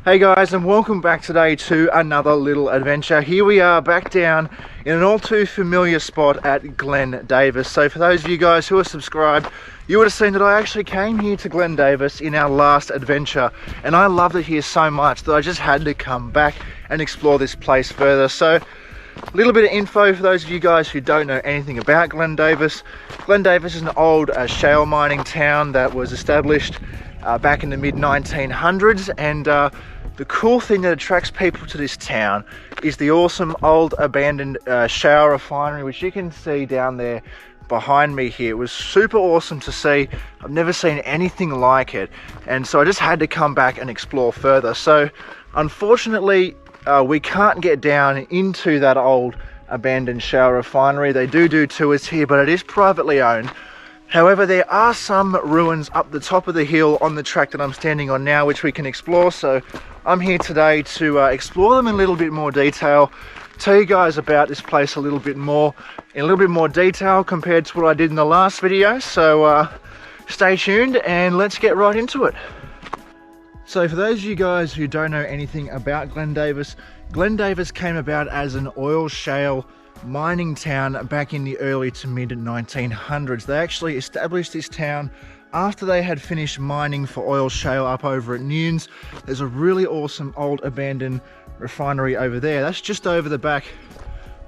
Hey guys, and welcome back today to another little adventure. Here we are back down in an all too familiar spot at Glen Davis. So for those of you guys who are subscribed, you would have seen that I actually came here to Glen Davis in our last adventure, and I loved it here so much that I just had to come back and explore this place further. So a little bit of info for those of you guys who don't know anything about Glen Davis. Glen Davis is an old shale mining town that was established back in the mid 1900s, and the cool thing that attracts people to this town is the awesome old abandoned shale refinery, which you can see down there behind me here. It was super awesome to see. I've never seen anything like it, and so I just had to come back and explore further. So unfortunately we can't get down into that old abandoned shale refinery. They do tours here, but it is privately owned. However, there are some ruins up the top of the hill on the track that I'm standing on now, which we can explore. So I'm here today to explore them in a little bit more detail, tell you guys about this place in a little bit more detail compared to what I did in the last video. So stay tuned and let's get right into it. So for those of you guys who don't know anything about Glen Davis came about as an oil shale mining town back in the early to mid 1900s. They actually established this town after they had finished mining for oil shale up over at Nunes. There's a really awesome old abandoned refinery over there. That's just over the back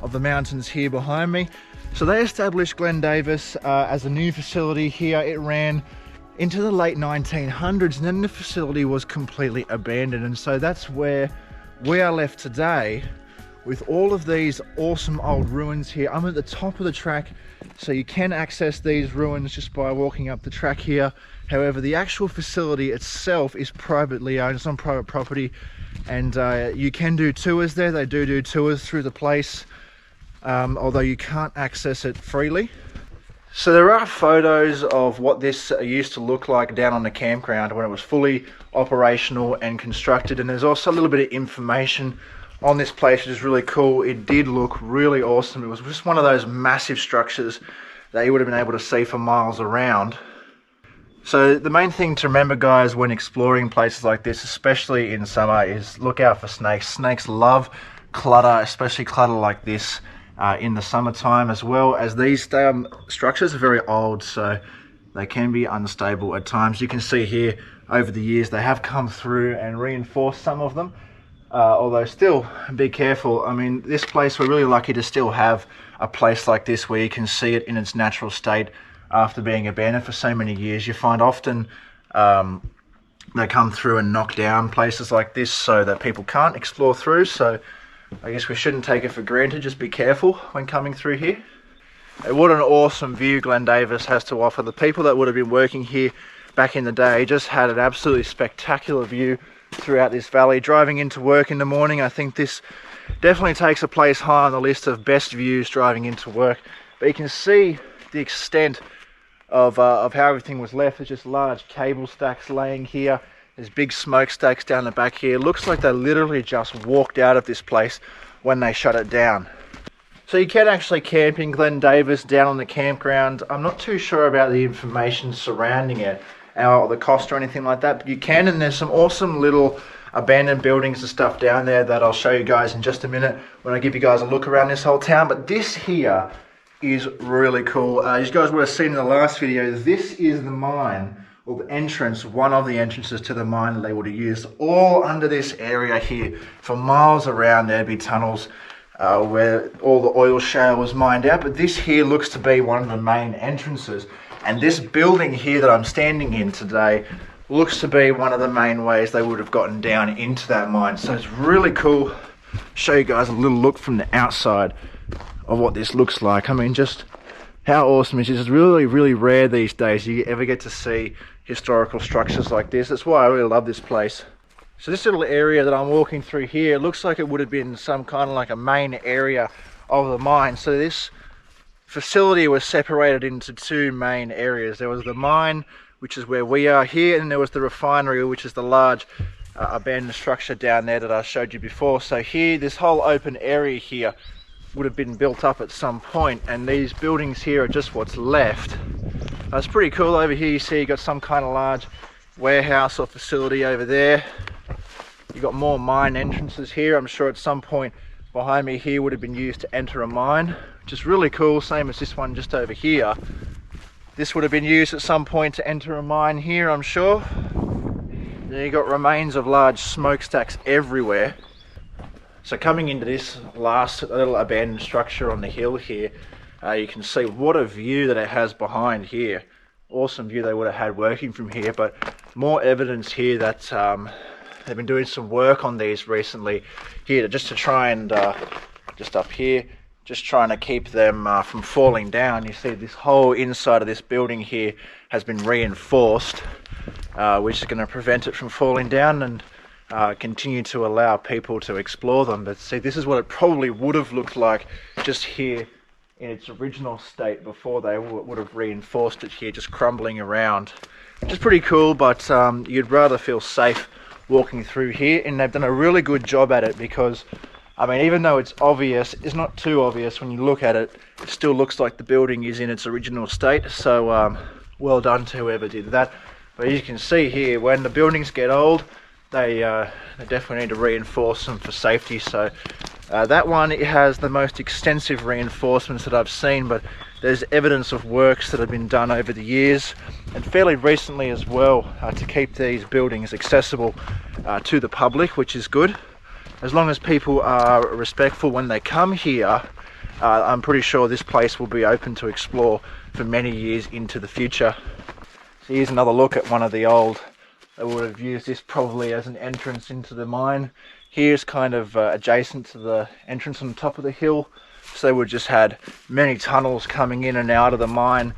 of the mountains here behind me. So they established Glen Davis as a new facility here. It ran into the late 1900s, and then the facility was completely abandoned, and so that's where we are left today with all of these awesome old ruins here. I'm at the top of the track, so you can access these ruins just by walking up the track here. However, the actual facility itself is privately owned. It's on private property, and you can do tours there. They do tours through the place, although you can't access it freely. So there are photos of what this used to look like down on the campground when it was fully operational and constructed, and there's also a little bit of information on this place, which is really cool. It did look really awesome. It was just one of those massive structures that you would have been able to see for miles around. So the main thing to remember, guys, when exploring places like this, especially in summer, is look out for snakes. Snakes love clutter, especially clutter like this in the summertime, as well as these structures are very old, so they can be unstable at times. You can see here over the years they have come through and reinforced some of them. Although still be careful. I mean, this place, we're really lucky to still have a place like this where you can see it in its natural state after being abandoned for so many years. You find often they come through and knock down places like this so that people can't explore through. So I guess we shouldn't take it for granted. Just be careful when coming through here. What an awesome view Glen Davis has to offer. The people that would have been working here back in the day just had an absolutely spectacular view throughout this valley. Driving into work in the morning, I think this definitely takes a place high on the list of best views driving into work. But you can see the extent of how everything was left. There's just large cable stacks laying here. There's big smokestacks down the back here. It looks like they literally just walked out of this place when they shut it down. So you can actually camp in Glen Davis down on the campground. I'm not too sure about the information surrounding it, or the cost or anything like that, but you can, and there's some awesome little abandoned buildings and stuff down there that I'll show you guys in just a minute when I give you guys a look around this whole town. But this here is really cool. As you guys would have seen in the last video, this is the mine, or the entrance, one of the entrances to the mine that they would have used. All under this area here for miles around, there'd be tunnels where all the oil shale was mined out, but this here looks to be one of the main entrances. And this building here that I'm standing in today looks to be one of the main ways they would have gotten down into that mine. So it's really cool. Show you guys a little look from the outside of what this looks like. I mean, just how awesome is this? It's really rare these days you ever get to see historical structures like this. That's why I really love this place. So this little area that I'm walking through here looks like it would have been some kind of like a main area of the mine. So this facility was separated into two main areas. There was the mine, which is where we are here, and there was the refinery, which is the large abandoned structure down there that I showed you before. So here, this whole open area here would have been built up at some point, and these buildings here are just what's left. It's pretty cool. Over here you see you got some kind of large warehouse or facility over there. You've got more mine entrances here. I'm sure at some point behind me here would have been used to enter a mine, which is really cool, same as this one just over here. This would have been used at some point to enter a mine here, I'm sure. Then you've got remains of large smokestacks everywhere. So coming into this last little abandoned structure on the hill here, you can see what a view that it has behind here. Awesome view they would have had working from here, but more evidence here that they've been doing some work on these recently here, just to try and, just up here, just trying to keep them from falling down. You see this whole inside of this building here has been reinforced, which is going to prevent it from falling down and continue to allow people to explore them. But see, this is what it probably would have looked like just here in its original state before they would have reinforced it here, just crumbling around, which is pretty cool. But you'd rather feel safe walking through here, and they've done a really good job at it, because I mean, even though it's obvious, it's not too obvious when you look at it. It still looks like the building is in its original state, so well done to whoever did that. But as you can see here, when the buildings get old, they definitely need to reinforce them for safety. So that one, it has the most extensive reinforcements that I've seen, but there's evidence of works that have been done over the years and fairly recently as well, to keep these buildings accessible to the public, which is good. As long as people are respectful when they come here, I'm pretty sure this place will be open to explore for many years into the future. So here's another look at one of the old, they would have used this probably as an entrance into the mine. Here's kind of adjacent to the entrance on the top of the hill. So they would have just had many tunnels coming in and out of the mine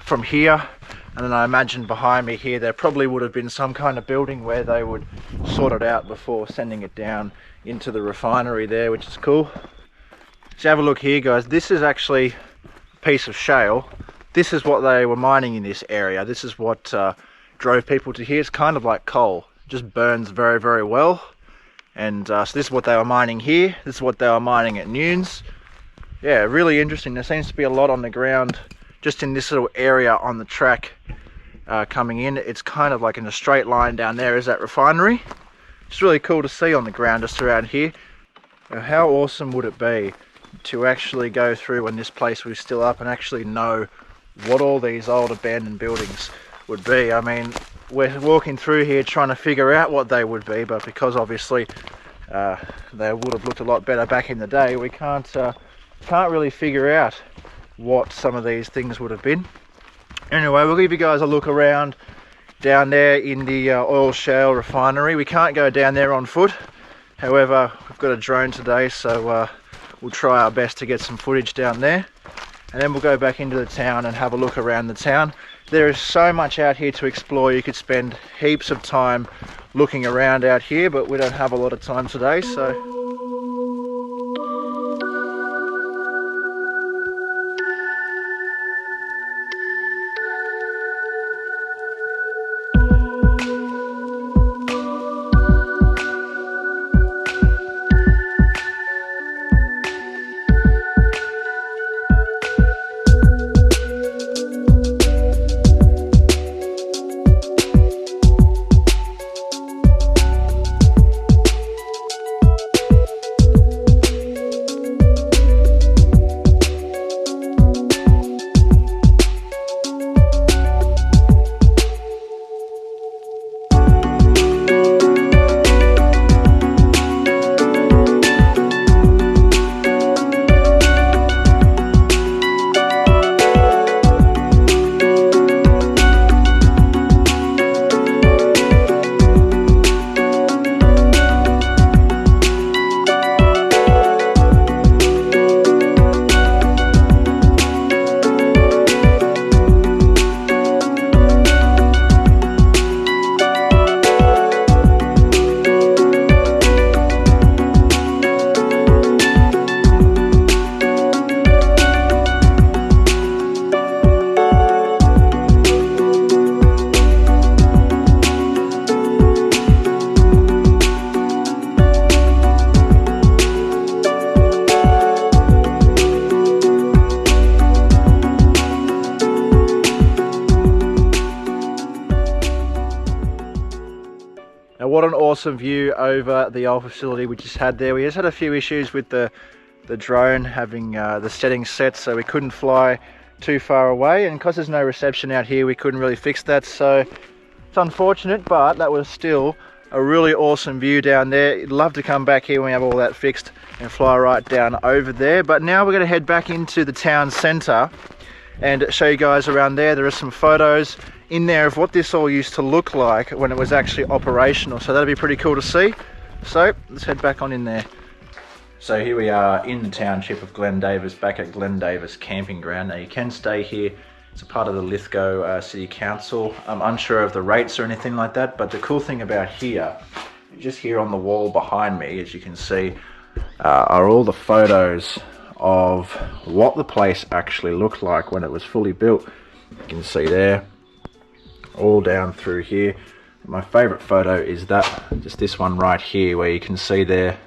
from here. And then I imagine behind me here, there probably would have been some kind of building where they would sort it out before sending it down into the refinery there, which is cool. So have a look here, guys. This is actually a piece of shale. This is what they were mining in this area. This is what drove people to here. It's kind of like coal. It just burns very, very well. And so this is what they were mining here. This is what they were mining at Nunes. Yeah, really interesting. There seems to be a lot on the ground just in this little area on the track coming in. It's kind of like in a straight line down there is that refinery. It's really cool to see on the ground just around here. Now, how awesome would it be to actually go through when this place was still up and actually know what all these old abandoned buildings would be. I mean, we're walking through here trying to figure out what they would be, but because obviously they would have looked a lot better back in the day, we can't really figure out what some of these things would have been. Anyway, we'll give you guys a look around down there in the Oil Shale Refinery. We can't go down there on foot, however we've got a drone today, so we'll try our best to get some footage down there, and then we'll go back into the town and have a look around the town. There is so much out here to explore. You could spend heaps of time looking around out here, but we don't have a lot of time today, so Now what an awesome view over the old facility we just had there. We just had a few issues with the drone having the settings set, so we couldn't fly too far away, and because there's no reception out here we couldn't really fix that, so it's unfortunate, but that was still a really awesome view down there. You'd love to come back here when we have all that fixed and fly right down over there. But now we're going to head back into the town centre and show you guys around there. There are some photos in there of what this all used to look like when it was actually operational, so that'd be pretty cool to see. So let's head back on in there. So here we are in the township of Glen Davis, back at Glen Davis camping ground. Now you can stay here, it's a part of the Lithgow City Council. I'm unsure of the rates or anything like that, but the cool thing about here, just here on the wall behind me, as you can see, are all the photos of what the place actually looked like when it was fully built. You can see there, all down through here. My favourite photo is that, just this one right here, where you can see there,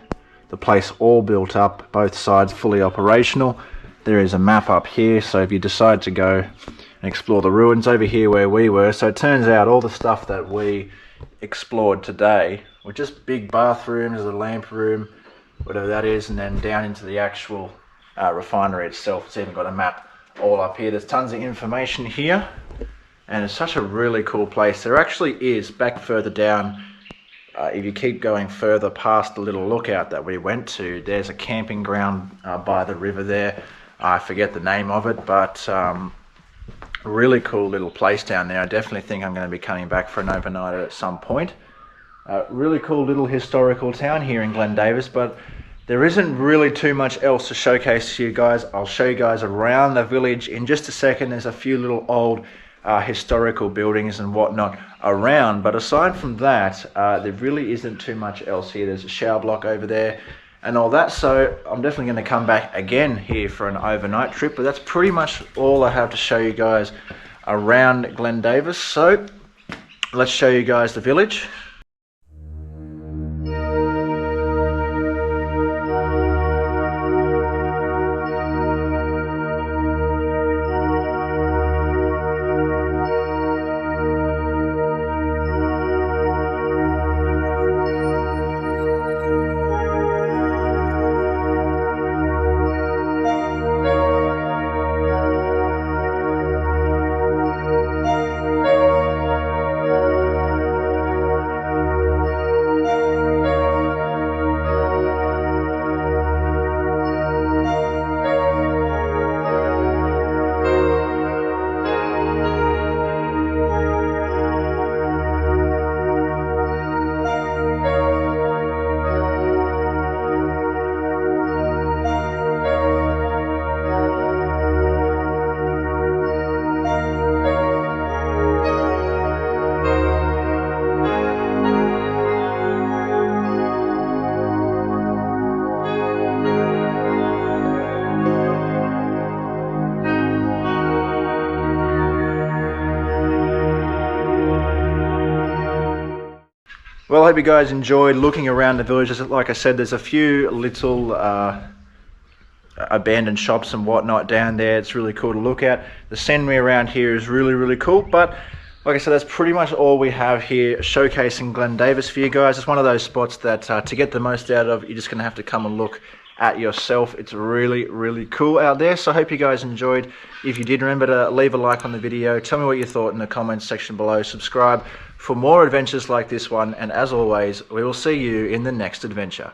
the place all built up, both sides fully operational. There is a map up here, so if you decide to go and explore the ruins over here where we were, so it turns out all the stuff that we explored today were just big bathrooms, a lamp room, whatever that is, and then down into the actual refinery itself. It's even got a map all up here. There's tons of information here, and it's such a really cool place. There actually is, back further down, if you keep going further past the little lookout that we went to, there's a camping ground by the river there. I forget the name of it, but really cool little place down there. I definitely think I'm going to be coming back for an overnighter at some point. Really cool little historical town here in Glen Davis, but there isn't really too much else to showcase to you guys. I'll show you guys around the village in just a second. There's a few little old historical buildings and whatnot around, but aside from that, there really isn't too much else here. There's a shower block over there and all that, so I'm definitely going to come back again here for an overnight trip, but that's pretty much all I have to show you guys around Glen Davis. So let's show you guys the village. Well, I hope you guys enjoyed looking around the village. Like I said, there's a few little abandoned shops and whatnot down there. It's really cool to look at. The scenery around here is really cool, but like I said, that's pretty much all we have here showcasing Glen Davis for you guys. It's one of those spots that to get the most out of, you're just going to have to come and look at yourself. It's really cool out there. So I hope you guys enjoyed. If you did, remember to leave a like on the video. Tell me what you thought in the comments section below. Subscribe for more adventures like this one, and as always, we will see you in the next adventure.